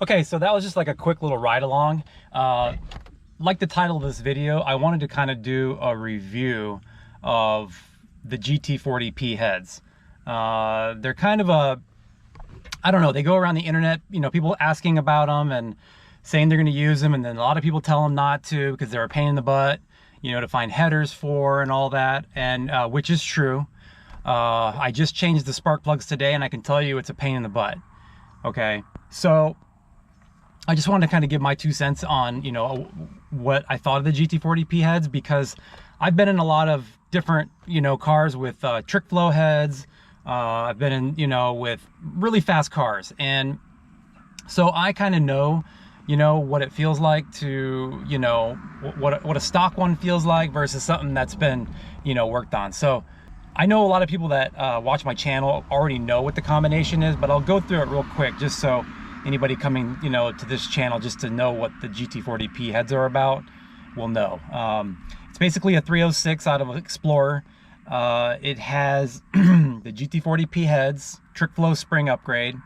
Okay, so that was just like a quick little ride along. Like the title of this video, I wanted to kind of do a review of the GT40P heads. They're kind of I don't know, they go around the internet, you know, people asking about them and saying they're going to use them, and then a lot of people tell them not to because they're a pain in the butt, you know, to find headers for and all that, and which is true. I just changed the spark plugs today, and I can tell you it's a pain in the butt. Okay, so I just wanted to kind of give my 2 cents on, you know, what I thought of the GT40P heads, because I've been in a lot of different, you know, cars with trick flow heads. I've been in, you know, with really fast cars, and so I kind of know, you know, what it feels like to, you know, what a stock one feels like versus something that's been, you know, worked on. So I know a lot of people that watch my channel already know what the combination is, but I'll go through it real quick just so anybody coming, you know, to this channel just to know what the GT40P heads are about will know. It's basically a 306 out of Explorer. It has the GT40P heads, trick flow spring upgrade,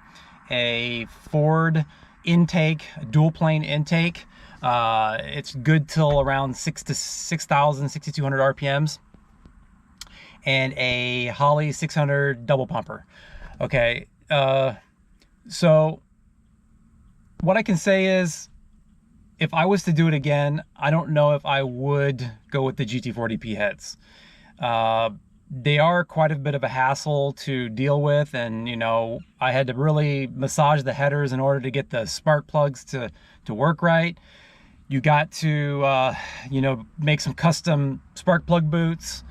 a Ford intake, dual plane intake. It's good till around 6,200 RPMs, and a Holley 600 double pumper. Okay, so what I can say is, if I was to do it again, I don't know if I would go with the GT40P heads. They are quite a bit of a hassle to deal with, and, you know, I had to really massage the headers in order to get the spark plugs to work right. You got to, you know, make some custom spark plug boots.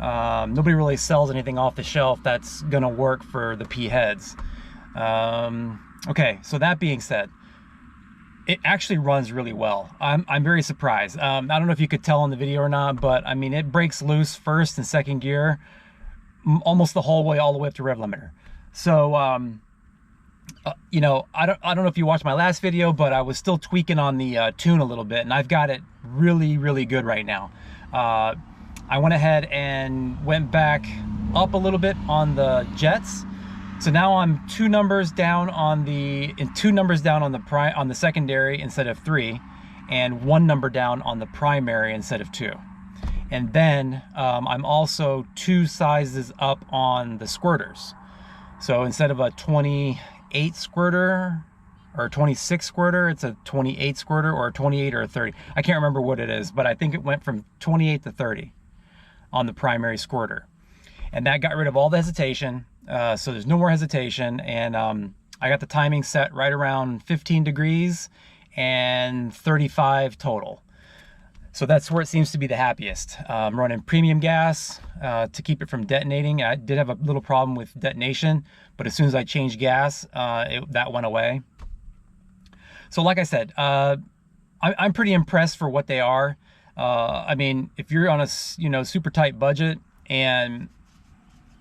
Nobody really sells anything off the shelf that's gonna work for the P heads. Okay, so that being said, it actually runs really well. I'm very surprised. I don't know if you could tell in the video or not, but I mean, it breaks loose first and second gear almost the whole way, all the way up to rev limiter. So you know, I don't know if you watched my last video, but I was still tweaking on the tune a little bit, and I've got it really good right now. I went ahead and went back up a little bit on the jets. So now I'm 2 numbers down on the on the secondary instead of 3, and 1 number down on the primary instead of 2. And then I'm also 2 sizes up on the squirters. So instead of a 28 squirter or 26 squirter, it's a 28 squirter, or a 28 or a 30. I can't remember what it is, but I think it went from 28 to 30 on the primary squirter. And that got rid of all the hesitation. So there's no more hesitation, and I got the timing set right around 15 degrees and 35 total. So that's where it seems to be the happiest. I'm running premium gas to keep it from detonating. I did have a little problem with detonation, but as soon as I changed gas, that went away. So like I said, I'm pretty impressed for what they are. I mean, if you're on a, you know, super tight budget and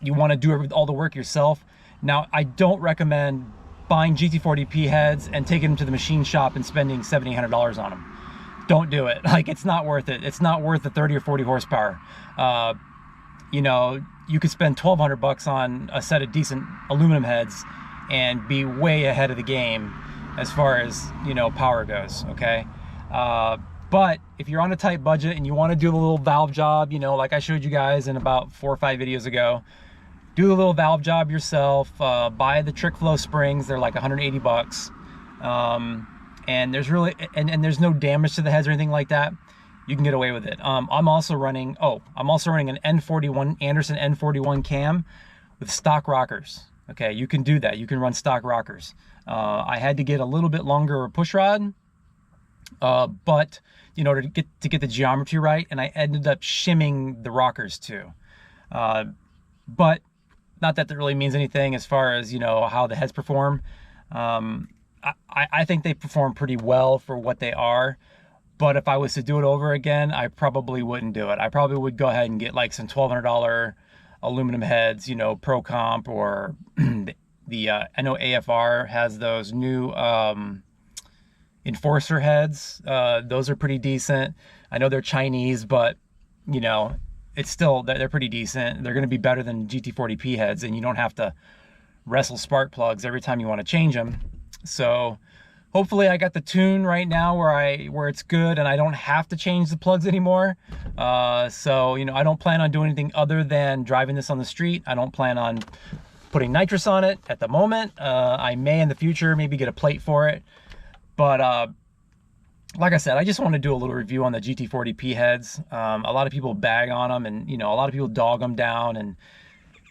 you want to do all the work yourself, now I don't recommend buying GT40P heads and taking them to the machine shop and spending $700-800 on them. Don't do it. Like, it's not worth it. It's not worth the 30 or 40 horsepower. You know, you could spend $1,200 on a set of decent aluminum heads and be way ahead of the game as far as, you know, power goes. Okay. But if you're on a tight budget and you want to do the little valve job, you know, like I showed you guys in about 4 or 5 videos ago, do the little valve job yourself. Buy the trick flow springs. They're like 180 bucks. And there's really, and there's no damage to the heads or anything like that. You can get away with it. I'm also running an N41, Anderson N41 cam with stock rockers. Okay, you can do that. You can run stock rockers. I had to get a little bit longer push rod, but in order to get the geometry right, and I ended up shimming the rockers too. But not that really means anything as far as, you know, how the heads perform. I think they perform pretty well for what they are, but if I was to do it over again, I probably wouldn't do it. I probably would go ahead and get like some $1,200 aluminum heads, you know, Pro Comp, or I know AFR has those new Enforcer heads. Those are pretty decent. I know they're Chinese, but, you know, it's still, they're pretty decent. They're going to be better than GT40P heads, and you don't have to wrestle spark plugs every time you want to change them. So hopefully I got the tune right now where it's good and I don't have to change the plugs anymore. So, you know, I don't plan on doing anything other than driving this on the street. I don't plan on putting nitrous on it at the moment. I may in the future maybe get a plate for it. But like I said, I just want to do a little review on the GT40P heads. A lot of people bag on them, and you know, a lot of people dog them down and,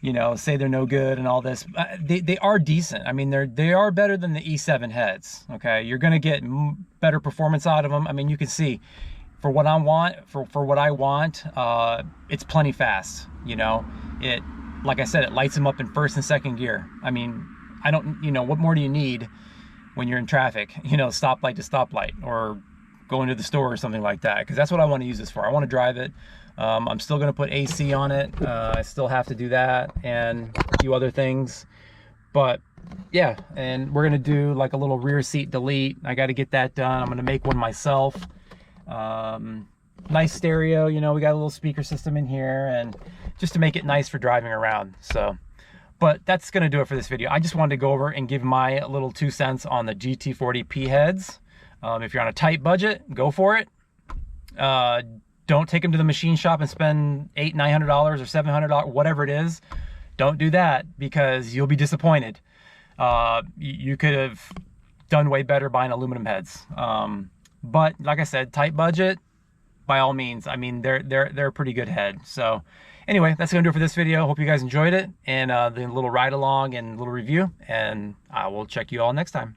you know, say they're no good and all this. They are decent. I mean, they are better than the E7 heads. Okay, you're gonna get better performance out of them. I mean, you can see for what I want, it's plenty fast. You know, like I said, it lights them up in first and second gear. I mean, you know, what more do you need when you're in traffic? You know, stoplight to stoplight, or going to the store or something like that, because that's what I want to use this for. I want to drive it. I'm still going to put AC on it. I still have to do that and a few other things. But yeah, and we're going to do like a little rear seat delete. I got to get that done. I'm going to make one myself. Nice stereo, you know, we got a little speaker system in here, and just to make it nice for driving around. So, but that's going to do it for this video. I just wanted to go over and give my little 2 cents on the GT40P heads. If you're on a tight budget, go for it. Don't take them to the machine shop and spend $800, $900 or $700, whatever it is. Don't do that, because you'll be disappointed. You could have done way better buying aluminum heads. But like I said, tight budget, by all means. I mean, they're a pretty good head. So anyway, that's gonna do it for this video. Hope you guys enjoyed it, and the little ride along and little review, and I will check you all next time.